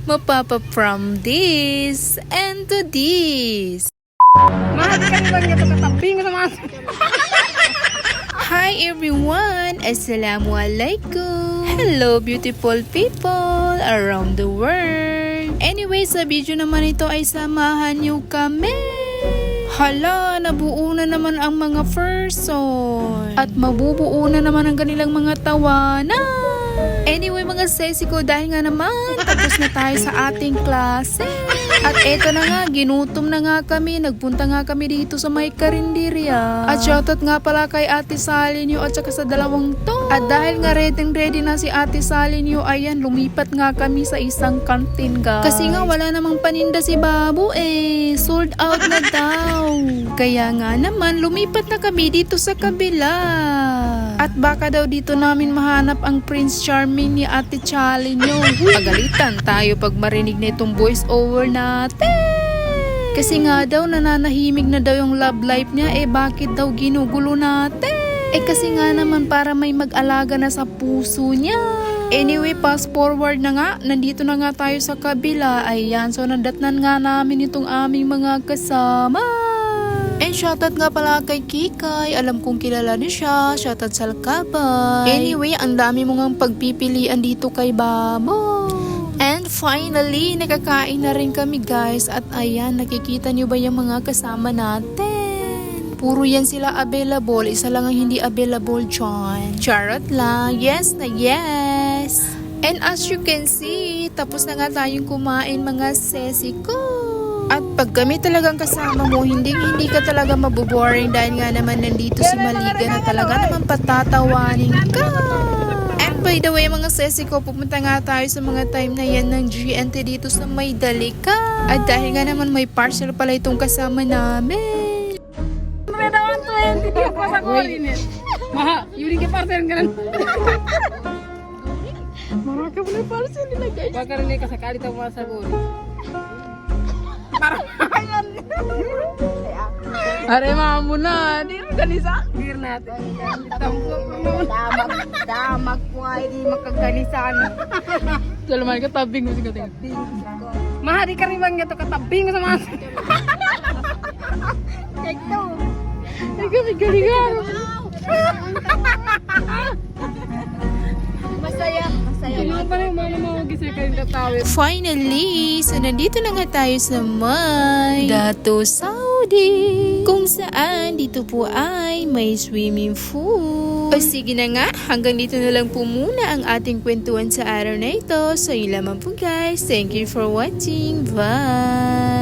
mapapa from this and to this. Hi everyone! Assalamualaikum! Hello beautiful people around the world! Anyway, sa video naman ito ay samahan niyo kami! Hala, nabuo na naman ang mga person! At mabubuo na naman ang kanilang mga tawanan! Anyway mga sesi ko, dahil nga naman tapos na tayo sa ating klase. At eto na nga, ginutom na nga kami. Nagpunta nga kami dito sa may karinderya. At shoutout nga pala kay Ate Salinyo at saka sa dalawang to. At dahil nga ready na si Ate Salinyo, ayan, lumipat nga kami sa isang kantin guys. Kasi nga wala namang paninda si Babu eh. Sold out na daw. Kaya nga naman, lumipat na kami dito sa kabila. At baka daw dito namin mahanap ang Prince Charming ni Ate Chalinyo. Pagalitan tayo pag marinig na itong voice over natin. Kasi nga daw nananahimik na daw yung love life niya, eh bakit daw ginugulo natin? Eh kasi nga naman para may mag-alaga na sa puso niya. Anyway, fast forward na nga, nandito na nga tayo sa kabila. Ayan, so nadatnan nga namin itong aming mga kasama. And shoutout nga pala kay Kikay. Alam kong kilala niyo siya. Shoutout sa Lakabay. Anyway, ang dami mo ngang pagpipilian dito kay Babo. And finally, nakakain na rin kami guys. At ayan, nakikita niyo ba yung mga kasama natin? Puro yan sila available. Isa lang ang hindi available dyan. Charot lang. Yes na yes. And as you can see, tapos na nga tayong kumain mga sesi ko. At pag kami talagang kasama mo, hindi ka talaga maboboring dahil nga naman nandito si Maliga na talaga naman patatawanin ka. And by the way mga sesi ko, pupunta nga tayo sa mga time na yan ng GNT dito sa May Dalika. At dahil nga naman may parcel pala itong kasama namin. Maha, yuri ke parcel kan? Marah ka boleh parcel nila guys. Bakar ini kasakali tahu masa buri. Are mamu na, dir ganisa. Dir natin. Damak po ay di makaganisan. Salaman ka tabing mo siya. Maha di karimang nga to katabing sa mga. Ito. Ikaw bigalingan. Masaya. Kailangan pa rin mga gisay ka rin katawid. Finally, so nandito na nga tayo sa may Dato Saudi, kung saan dito po ay may swimming pool. O sige na nga, hanggang dito na lang po muna ang ating kwentuhan sa araw na ito. So yun lamang po guys, thank you for watching, bye!